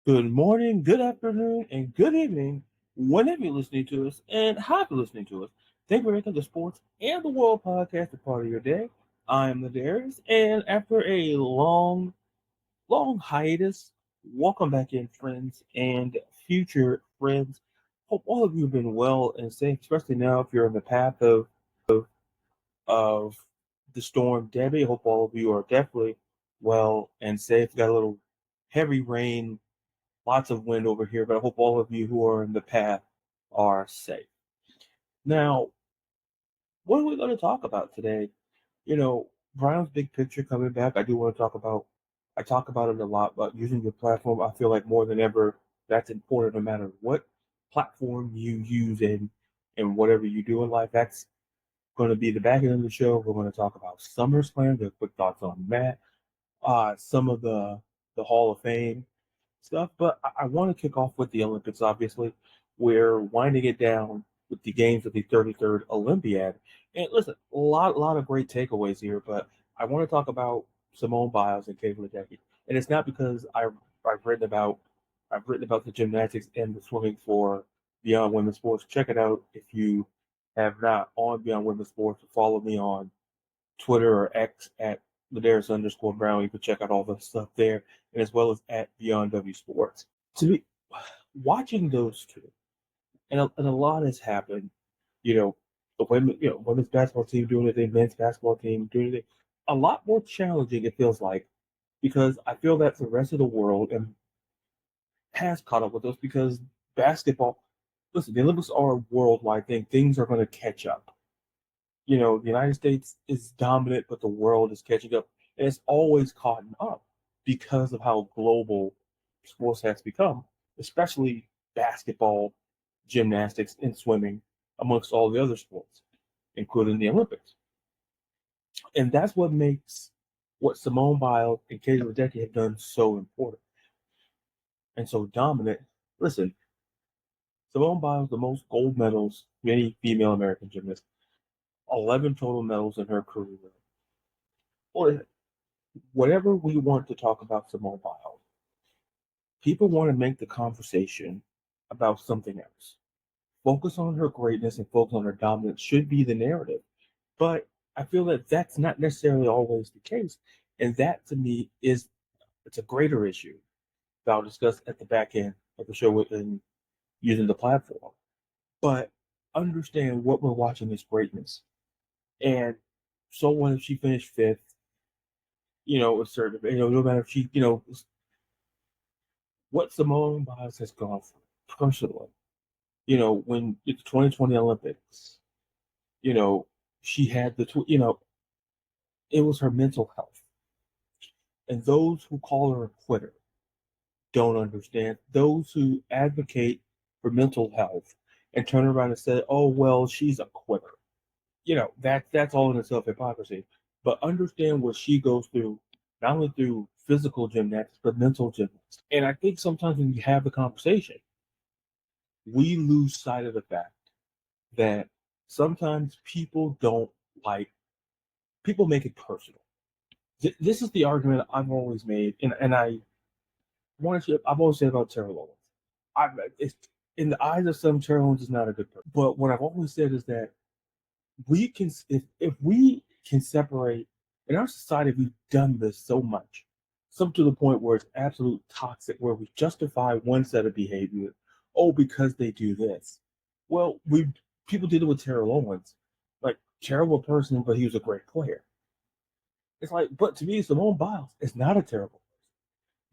Good morning, good afternoon, and good evening, whenever you're listening to us and how you're listening to us. Thank you for making the Sports and the World podcast a part of your day. I am LaDarius, and after a long hiatus, welcome back in, friends and future friends. Hope all of you have been well and safe, especially now if you're in the path of the storm Debbie. Hope all of you are definitely well and safe. Got a little heavy rain, lots of wind over here, but I hope all of you who are in the path are safe. Now, what are we going to talk about today? You know, Brown's big picture coming back. I do want to talk about. I talk about it a lot, but using your platform, I feel like more than ever, that's important. No matter what platform you use in whatever you do in life, that's going to be the back end of the show. We're going to talk about SummerSlam. Get quick thoughts on that. Some of the Hall of Fame stuff. But I want to kick off with the Olympics, obviously. We're winding it down with the games of the 33rd Olympiad. And listen, a lot of great takeaways here, but I want to talk about Simone Biles and Ledecky. And it's not because I've written about the gymnastics and the swimming for Beyond Women's Sports. Check it out if you have not on Beyond Women's Sports. Follow me on Twitter or X at LaDarius_Brown. You can check out all the stuff there, and as well as at Beyond W Sports. To be watching those two, and a lot has happened. You know, the women's basketball team doing it, the men's basketball team doing it. A lot more challenging, it feels like, because I feel that the rest of the world and has caught up with us because basketball. Listen, the Olympics are a worldwide thing. Things are going to catch up. The United States is dominant, but the world is catching up. And it's always caught up because of how global sports has become, especially basketball, gymnastics, and swimming, amongst all the other sports, including the Olympics. And that's what makes what Simone Biles and Katie Ledecky have done so important and so dominant. Listen, Simone Biles, the most gold medals of any female American gymnast, 11 total medals in her career. Well, whatever we want to talk about Simone Biles, people want to make the conversation about something else. Focus on her greatness and focus on her dominance should be the narrative. But I feel that that's not necessarily always the case. And that to me it's a greater issue that I'll discuss at the back end of the show within using the platform. But understand what we're watching is greatness. And so when she finished fifth, it's certain, no matter if she, what Simone Biles has gone through personally. When it's 2020 Olympics, you know, she had it was her mental health. And those who call her a quitter don't understand. Those who advocate for mental health and turn around and say, "Oh well, she's a quitter." That's all in itself hypocrisy. But understand what she goes through, not only through physical gymnastics, but mental gymnastics. And I think sometimes when you have the conversation, we lose sight of the fact that sometimes people don't like people make it personal. This is the argument I've always made, and I've always said about Terrell Owens. It's, in the eyes of some, Terrell Owens is not a good person. But what I've always said is that we can, if we can separate in our society, we've done this so much, some to the point where it's absolute toxic, where we justify one set of behavior, because they do this. Well, we people did it with Terrell Owens, like terrible person, but he was a great player. It's like, but to me, Simone Biles is not a terrible person.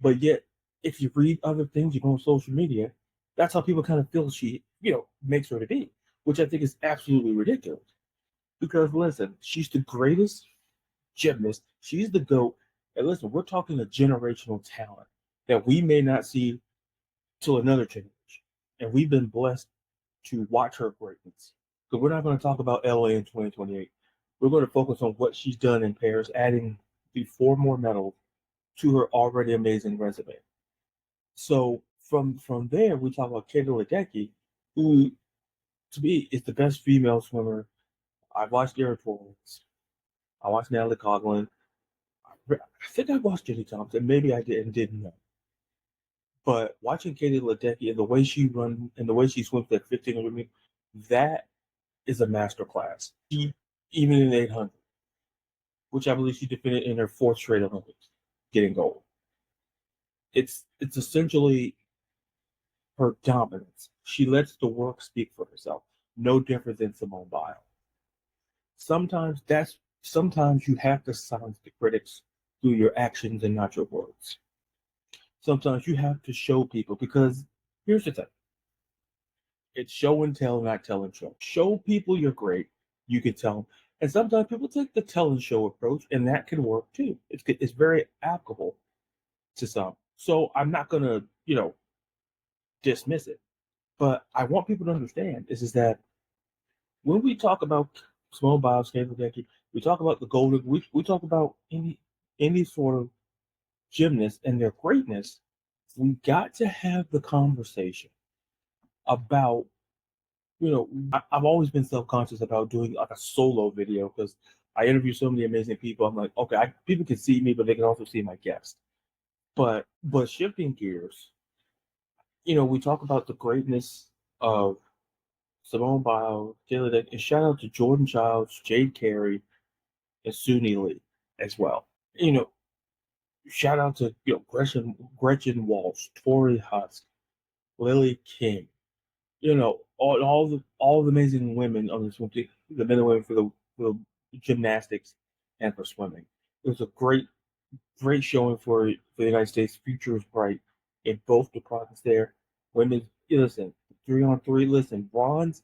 But yet, if you read other things, you go on social media, that's how people kind of feel she, makes her to be, which I think is absolutely ridiculous. Because listen, she's the greatest gymnast. She's the GOAT. And listen, we're talking a generational talent that we may not see till another generation. And we've been blessed to watch her greatness. Because we're not going to talk about LA in 2028. We're going to focus on what she's done in Paris, adding the 4 more medals to her already amazing resume. So from there, we talk about Katie Ledecky, who to me is the best female swimmer. I've watched Erin Torrance. I watched Natalie Coughlin. I think I watched Jenny Thompson. Maybe I did and didn't know. But watching Katie Ledecky and the way she runs and the way she swims that 1500 meters, that is a masterclass. She, even in the 800, which I believe she defended in her fourth straight Olympics, getting gold. It's essentially her dominance. She lets the work speak for herself. No different than Simone Biles. Sometimes you have to silence the critics through your actions and not your words. Sometimes you have to show people because here's the thing. It's show and tell, not tell and show. Show people you're great. You can tell them. And sometimes people take the tell and show approach, and that can work too. It's very applicable to some. So I'm not going to, dismiss it. But I want people to understand is that when we talk about small Biles, Ledecky, we talk about the golden, we talk about any sort of gymnast and their greatness. We got to have the conversation about, I've always been self-conscious about doing like a solo video because I interview so many amazing people. I'm like, okay, people can see me, but they can also see my guest. But shifting gears, we talk about the greatness of Simone Biles, Taylor Dick, and shout out to Jordan Childs, Jade Carey, and Suni Lee as well. Shout out to Gretchen Walsh, Tori Husk, Lily King. All the amazing women on the swim team, the men and women for the gymnastics and for swimming. It was a great showing for the United States. Future is bright in both departments there. Women, listen, 3-on-3, listen, bronze.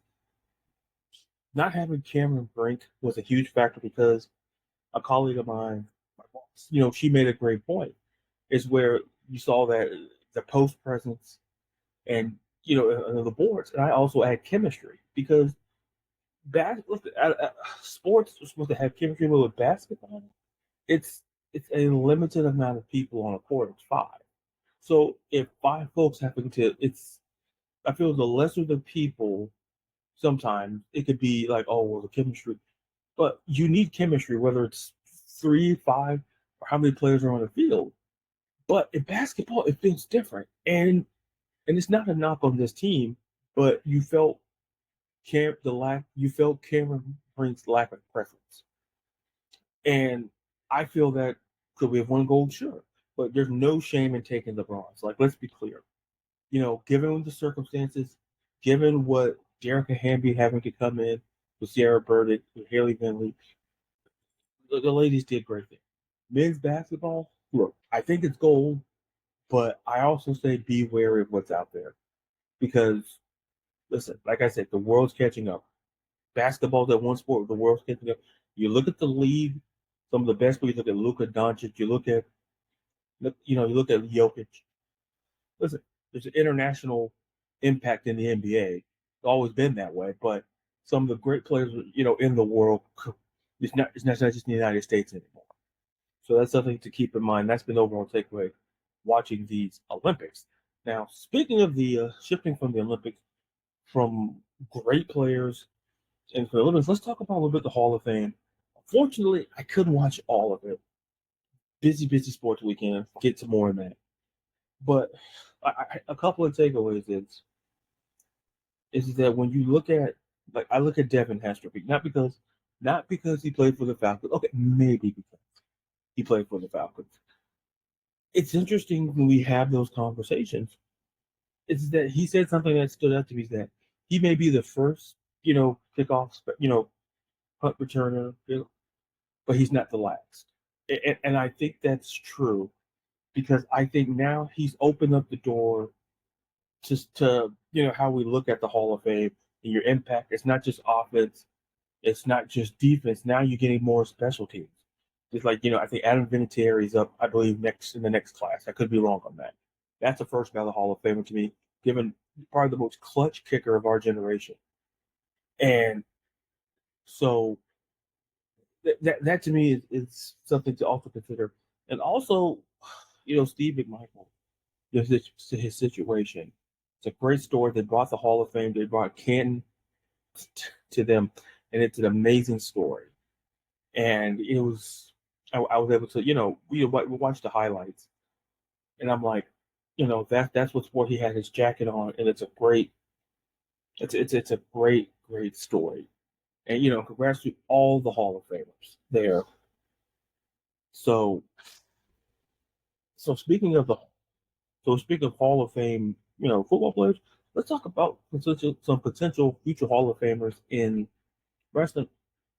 Not having Cameron Brink was a huge factor because a colleague of mine, my boss, she made a great point. Is where you saw that the post presence and the boards, and I also add chemistry because sports are supposed to have chemistry, but with basketball, it's a limited amount of people on a court. It's five. So if five folks happen to, I feel the lesser the people, sometimes it could be like, oh, well, the chemistry, but you need chemistry, whether it's 3, 5, or how many players are on the field. But in basketball, it feels different, and it's not a knock on this team, but you felt Cameron Brink's lack of preference, and I feel that could we have won gold? Sure, but there's no shame in taking the bronze. Like, let's be clear. Given the circumstances, given what Derek Hamby having to come in with Sierra Burdick, with Haley Vinley, the ladies did great things. Men's basketball, look, I think it's gold, but I also say be wary of what's out there because, listen, like I said, the world's catching up. Basketball's that one sport, the world's catching up. You look at the league, some of the best players. Look at Luka Doncic. You look at Jokic. Listen, there's an international impact in the NBA. It's always been that way, but some of the great players, in the world, it's not just in the United States anymore. So that's something to keep in mind. That's been the overall takeaway watching these Olympics. Now, speaking of the shifting from the Olympics, from great players and for the Olympics, let's talk about a little bit the Hall of Fame. Unfortunately, I couldn't watch all of it. Busy sports weekend. Get to more in that. But a couple of takeaways is that when you look at, like, I look at Devin Hester, not because he played for the Falcons. Okay, maybe because he played for the Falcons. It's interesting when we have those conversations. It's that he said something that stood out to me, is that he may be the first, kickoff, punt returner, but he's not the last. And I think that's true because I think now he's opened up the door to how we look at the Hall of Fame and your impact. It's not just offense, it's not just defense. Now you're getting more special teams. Just like I think Adam Vinatieri is up, I believe, next in the next class. I could be wrong on that. That's a first ballot Hall of Famer to me, given probably the most clutch kicker of our generation. And so that to me is something to also consider. And also, Steve McMichael, his situation. It's a great story. They brought the Hall of Fame. They brought Canton to them, and it's an amazing story. And it was, I was able to, we watched the highlights, and I'm like, That's what's what he had his jacket on, and it's a great story. And congrats to all the Hall of Famers there. So so speaking of the so speaking of Hall of Fame, football players, let's talk about some potential future Hall of Famers in wrestling.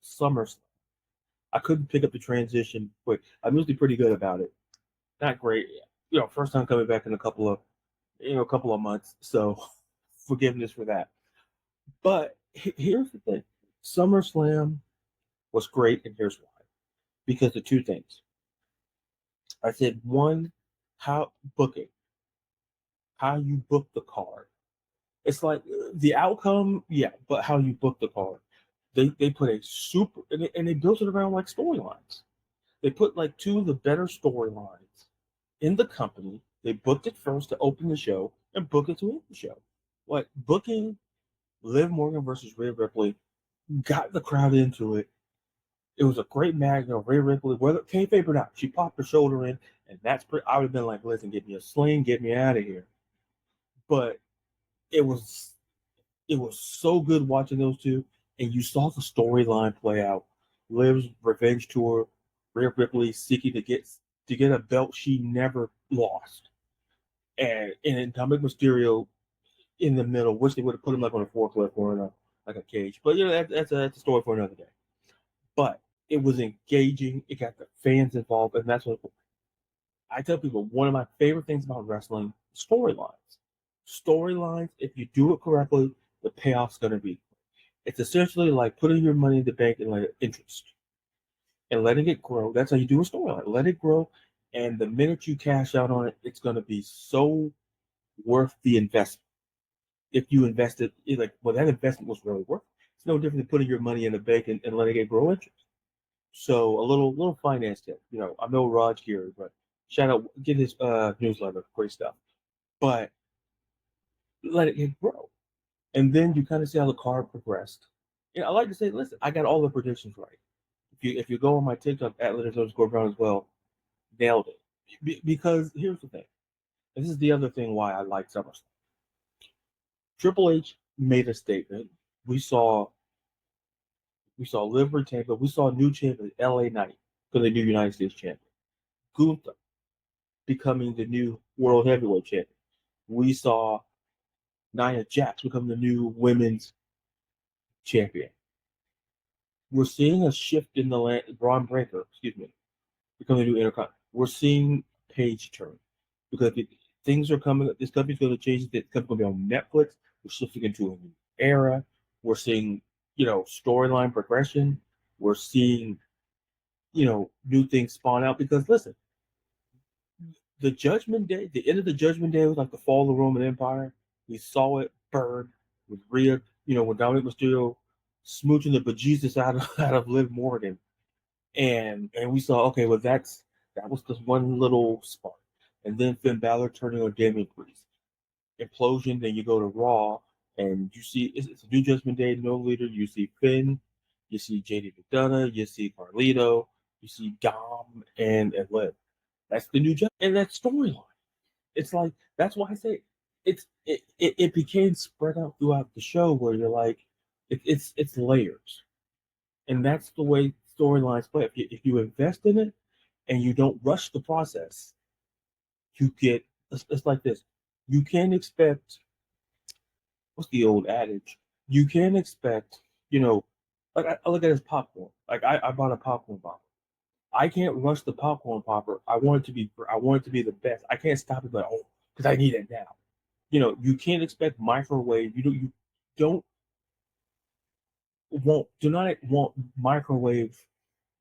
SummerSlam. I couldn't pick up the transition quick. I'm usually pretty good about it. Not great. First time coming back in a couple of months. So forgiveness for that. But here's the thing. SummerSlam was great, and here's why. Because of two things. I said one, how booking, how you book the card. It's like the outcome, yeah, but how you book the card. They put a super and they built it around like storylines. They put like two of the better storylines in the company. They booked it first to open the show and book it to end the show. Like booking Liv Morgan versus Rhea Ripley got the crowd into it. It was a great match. Rhea Ripley, whether kayfabe or not, she popped her shoulder in, and that's pretty. I would have been like, "Listen, get me a sling, get me out of here." But it was it was so good watching those two, and you saw the storyline play out. Liv's revenge tour, Rhea Ripley seeking to get a belt she never lost, and Dominic Mysterio in the middle. Wish they would have put him like on a forklift or in a cage, but that's a story for another day. But it was engaging. It got the fans involved, and that's what I tell people. One of my favorite things about wrestling: storylines. Storylines. If you do it correctly, the payoff's going to be. It's essentially like putting your money in the bank and letting interest and letting it grow. That's how you do a storyline. Let it grow, and the minute you cash out on it, it's going to be so worth the investment. If you invested, that investment was really worth. It's no different than putting your money in the bank and letting it grow interest. So a little finance tip. I'm no Raj Geary, but shout out, get his newsletter, great stuff. But let it grow, and then you kind of see how the card progressed. I like to say, listen, I got all the predictions right. If you go on my TikTok at @LaDarius_Brown as well, nailed it. Because here's the thing. And this is the other thing why I like SummerSlam. Triple H made a statement. We saw Liv retain, but we saw a new champion, LA Knight, because the new United States champion. Gunther becoming the new World Heavyweight champion. We saw Nia Jax become the new women's champion. We're seeing a shift in the land. Braun Breaker, becoming the new Intercontinental. We're seeing Paige turn because things are coming. This company's going to change. This company's going to be on Netflix. We're shifting into a new era. We're seeing, storyline progression. We're seeing, new things spawn out. Because listen, the Judgment Day, the end of the Judgment Day was like the fall of the Roman Empire. We saw it burn with Rhea. When Dominic Mysterio smooching the bejesus out of Liv Morgan, and we saw, okay, well that was just one little spark, and then Finn Balor turning on Damian Priest, implosion. Then you go to Raw, and you see it's a new Judgment Day, no leader. You see Finn, you see JD McDonough, you see Carlito, you see Dom and Liv. That's the new Judgment, and that storyline. It's like that's why I say it became spread out throughout the show where you're like it's layers, and that's the way storylines play. If you invest in it and you don't rush the process, you get it's like this. You can't expect what's the old adage? You can't expect like I look at it as popcorn. Like I bought a popcorn popper. I can't rush the popcorn popper. I want it to be the best. I can't stop it like because I need it now. You can't expect microwave. You do not want microwave.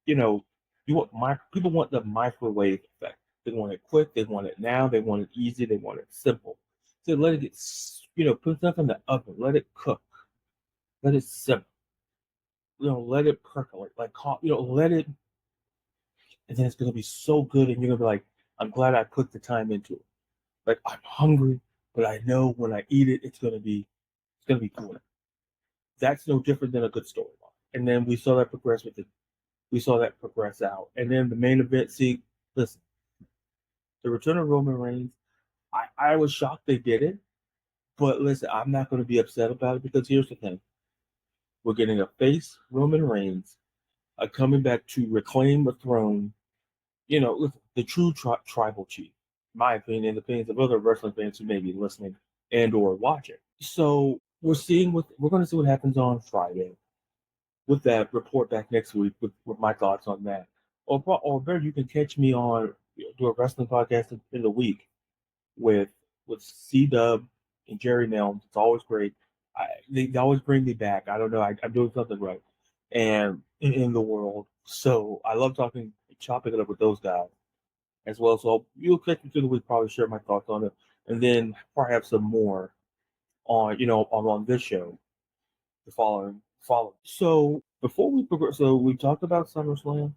You know, people want the microwave effect. They want it quick. They want it now. They want it easy. They want it simple. So let it get. Put stuff in the oven. Let it cook. Let it simmer. Let it percolate. Let it, and then it's gonna be so good, and you're gonna be like, I'm glad I put the time into it. Like I'm hungry, but I know when I eat it, it's gonna be good. That's no different than a good storyline. And then we saw that progress with it. We saw that progress out. And then the main event. See, listen, the return of Roman Reigns. I was shocked they did it. But listen, I'm not going to be upset about it because here's the thing. We're getting a face Roman Reigns coming back to reclaim the throne. Listen, the true tribal chief, in my opinion, and the opinions of other wrestling fans who may be listening and or watching. So we're going to see what happens on Friday. With that, report back next week with my thoughts on that. Or better, you can catch me on do a wrestling podcast in the week with C-Dub and Jerry Nelms. It's always great. They always bring me back. I don't know. I'm doing something right, and in the world. So I love chopping it up with those guys as well. So you'll catch me through the week. Probably share my thoughts on it, and then perhaps some more on this show the following. So before we progress, so we talked about SummerSlam,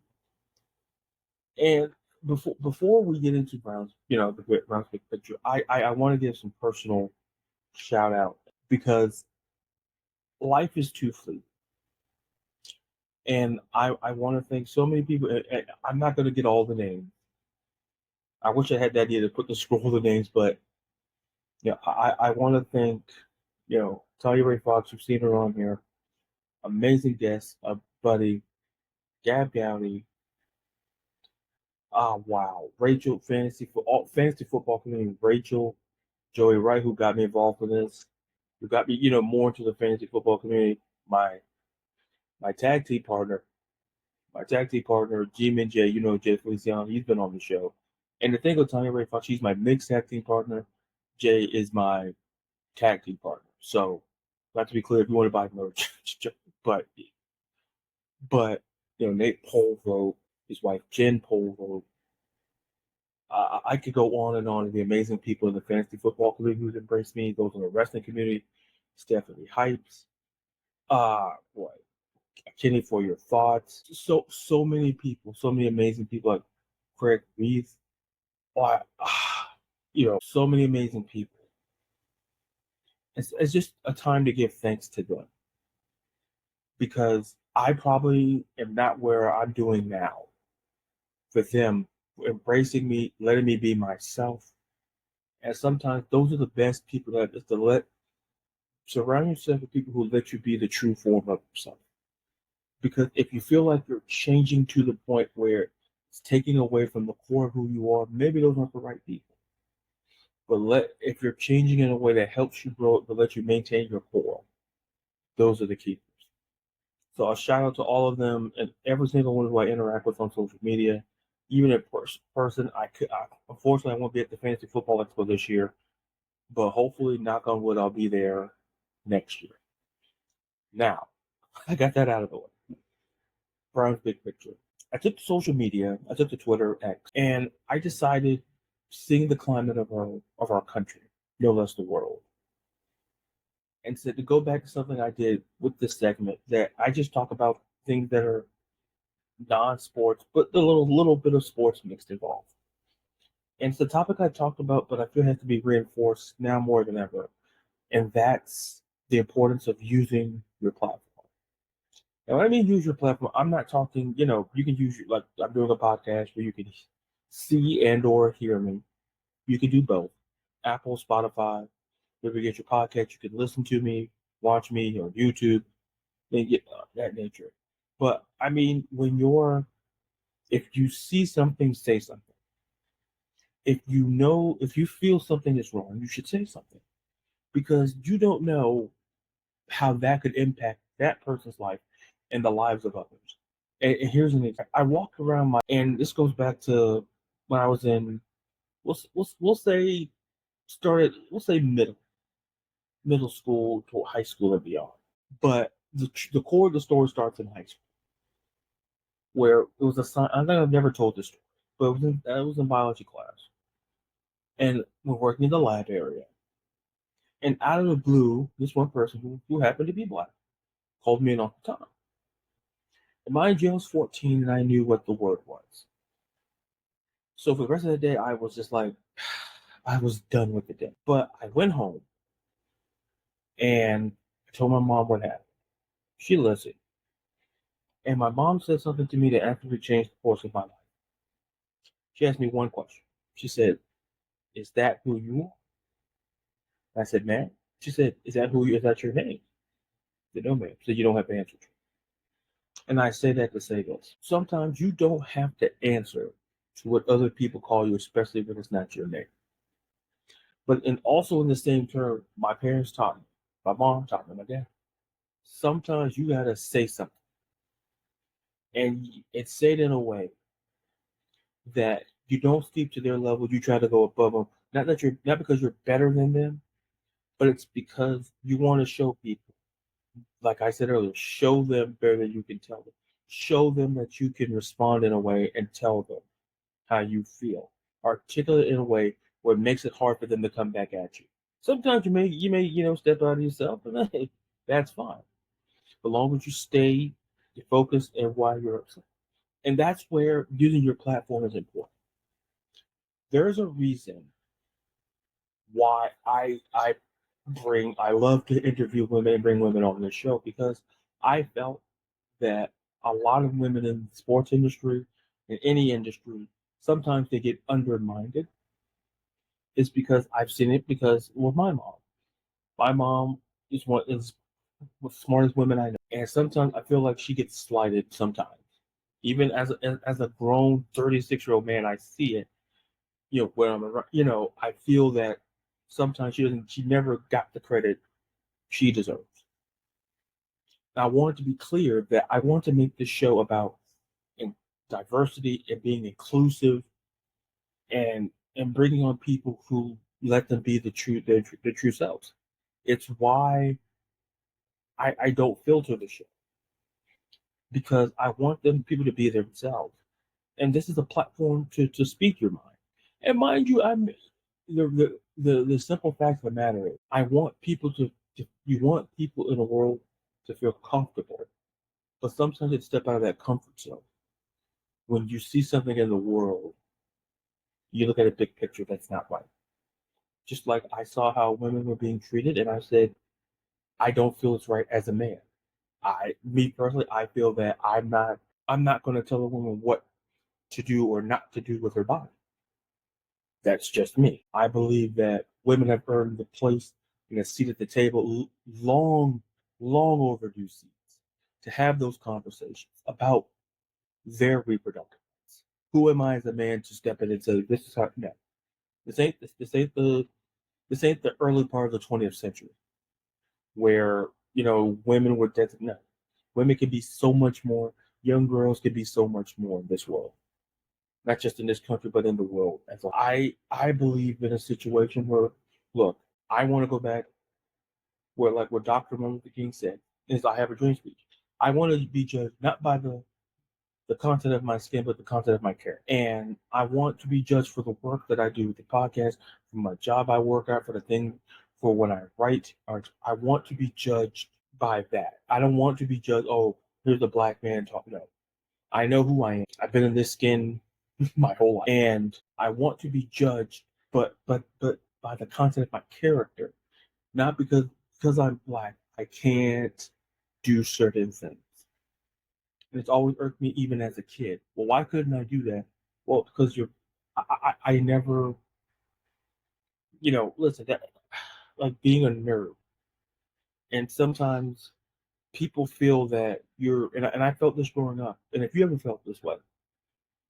and before we get into Browns, the Browns big picture, I want to give some personal shout out because life is too fleeting. And I want to thank so many people. And I'm not going to get all the names. I wish I had the idea to put the scroll of the names, but I want to thank Talia Ray Fox. You've seen her on here, amazing guest, a buddy, Gab Gowdy. Wow, Rachel, fantasy football community, Rachel, Joey Wright, who got me involved in this, who got me more into the fantasy football community. My tag team partner, G-Man J, Jay Feliciano, he's been on the show. And the thing with Tanya Ray Fox, she's my mixed tag team partner. Jay is my tag team partner. So, not to be clear, if you want to buy merch, but Nate Polvo, his wife Jen Polvo. I could go on and on. The amazing people in the fantasy football community who's embraced me, those in the wrestling community, Stephanie Hypes, boy, Kenny for your thoughts. So many people, so many amazing people like Craig Reeves. So many amazing people. It's just a time to give thanks to them because I probably am not where I'm doing now. For them embracing me, letting me be myself, and sometimes those are the best people that is to surround yourself with people who let you be the true form of yourself. Because if you feel like you're changing to the point where it's taking away from the core of who you are, maybe those aren't the right people. But if you're changing in a way that helps you grow, but let you maintain your core, those are the keepers. So a shout out to all of them and every single one who I interact with on social media, even in person. Unfortunately, I won't be at the Fantasy Football Expo this year, but hopefully, knock on wood, I'll be there next year. Now, I got that out of the way. Brown's big picture. I took to social media, I took to Twitter, X, and I decided, seeing the climate of our country, no less the world, and said to go back to something I did with this segment that I just talk about things that are non-sports, but the little bit of sports mixed involved. And it's the topic I talked about, but I feel it has to be reinforced now more than ever, and that's the importance of using your platform. And when I mean use your platform, I'm not talking, you can use like I'm doing a podcast where you can see and or hear me. You can do both. Apple, Spotify, wherever you get your podcast, you can listen to me, watch me on YouTube, and get that nature. But I mean, if you see something, say something. If you feel something is wrong, you should say something because you don't know how that could impact that person's life and the lives of others. And here's an example. I walked around and this goes back to when I was in, we'll say middle school to high school and beyond. But the core of the story starts in high school, where it was a sign. I think I've never told this story, but it was in biology class, and we're working in the lab area. And out of the blue, this one person who happened to be black called me an Uncle Tom. And mind you, I was 14 and I knew what the word was. So for the rest of the day, I was just like, I was done with the day. But I went home and I told my mom what happened. She listened. And my mom said something to me that absolutely changed the course of my life. She asked me one question. She said, Is that who you are? I said, ma'am. She said, is that your name? I said, no, ma'am. So you don't have to answer. And I say that to say this. Sometimes you don't have to answer to what other people call you, especially when it's not your name. But also in the same term, my parents taught me, my mom taught me, my dad. Sometimes you gotta say something, and say it in a way that you don't stoop to their level. You try to go above them. Not because you're better than them, but it's because you want to show people. Like I said earlier, show them better than you can tell them. Show them that you can respond in a way and tell them how you feel. Articulate in a way where it makes it hard for them to come back at you. Sometimes you may step out of yourself, and hey, that's fine. As long as you stay focused and why you're upset. And that's where using your platform is important. There's a reason why I love to interview women and bring women on this show, because I felt that a lot of women in the sports industry, in any industry, sometimes they get undermined. Is because I've seen it because with my mom. My mom is one is the smartest women I know, and sometimes I feel like she gets slighted. Sometimes, even as a grown 36-year-old man, I see it. When I'm around, I feel that sometimes she never got the credit she deserves. And I want to be clear that I want to make this show about diversity and being inclusive, and bringing on people who let them be the true selves. It's why I don't filter the show, because I want people to be themselves, and this is a platform to speak your mind. And mind you, I'm the simple fact of the matter is, I want people you want people in the world to feel comfortable, but sometimes it's step out of that comfort zone. When you see something in the world, you look at a big picture that's not right. Just like I saw how women were being treated, and I said, I don't feel it's right as a man. Me personally, I feel that I'm not going to tell a woman what to do or not to do with her body. That's just me. I believe that women have earned the place and a seat at the table, long, long overdue seats, to have those conversations about their reproductive rights. Who am I as a man to step in and say, this is how? No, this ain't the early part of the 20th century where women were designated. No, women can be so much more. Young girls can be so much more in this world, not just in this country, but in the world as a whole. I believe in a situation where, look, I want to go back where, like what Dr. Martin Luther King said, is I have a dream speech. I want to be judged not by the content of my skin, but the content of my character. And I want to be judged for the work that I do with the podcast, for my job I work at, for the thing, for when I write. I want to be judged by that. I don't want to be judged, oh, here's a black man talking. No. I know who I am. I've been in this skin my whole life. And I want to be judged, but by the content of my character, not because I'm black, I can't do certain things. And it's always irked me even as a kid. Well, why couldn't I do that? Well, because I never, listen, that, like being a nerd. And sometimes people feel that and I felt this growing up. And if you ever felt this way,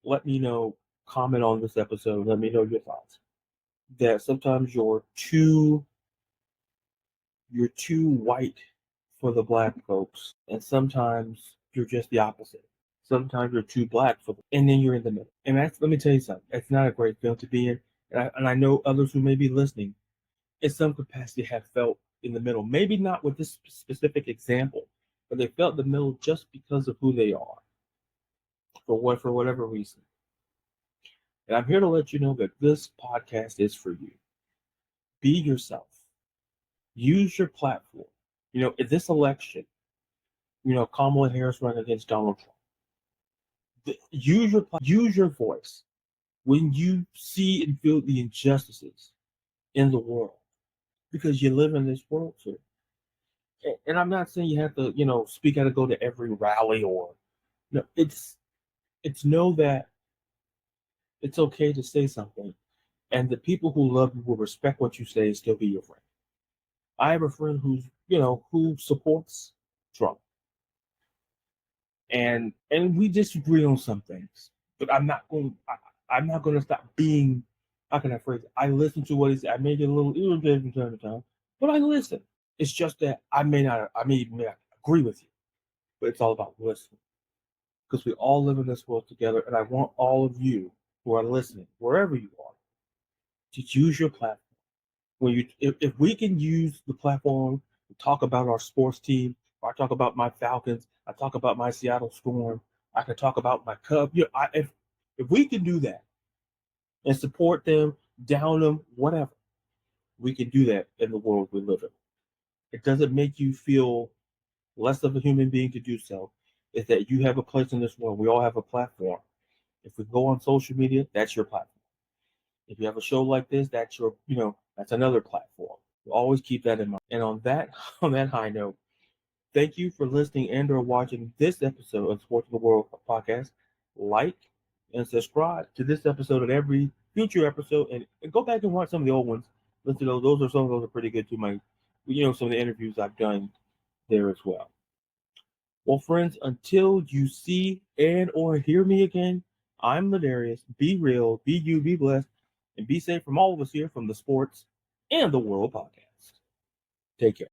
let me know, comment on this episode, let me know your thoughts. That sometimes you're too white for the black folks, and sometimes you're just the opposite. Sometimes you're too black for them, and then you're in the middle. And let me tell you something, it's not a great feeling to be in. And I know others who may be listening, in some capacity, have felt in the middle. Maybe not with this specific example, but they felt the middle just because of who they are, for whatever reason. And I'm here to let you know that this podcast is for you. Be yourself. Use your platform. In this election, Kamala Harris running against Donald Trump. Use your voice when you see and feel the injustices in the world, because you live in this world too. And I'm not saying you have to, speak out and go to every rally, or no. It's know that it's okay to say something, And the people who love you will respect what you say and still be your friend. I have a friend who supports Trump. And we disagree on some things. But I'm not going to stop being, how can I phrase it? I listen to what he said. I may get a little irritated from time to time, but I listen. It's just that I may not agree with you, but it's all about listening. Because we all live in this world together, and I want all of you who are listening, wherever you are, to use your platform. If we can use the platform to talk about our sports team, or I talk about my Falcons, I talk about my Seattle Storm, I can talk about my Cubs. If we can do that and support them, down them, whatever, we can do that in the world we live in. It doesn't make you feel less of a human being to do so. It's that you have a place in this world. We all have a platform. If we go on social media, that's your platform. If you have a show like this, that's another platform. Always keep that in mind. And on that high note, thank you for listening and/or watching this episode of Sports of the World podcast. Like and subscribe to this episode and every future episode, and go back and watch some of the old ones. Listen to those. Some of those are pretty good too. Some of the interviews I've done there as well. Well, friends, until you see and or hear me again, I'm LaDarius. Be real, be you, be blessed, and be safe from all of us here from the Sports and the World podcast. Take care.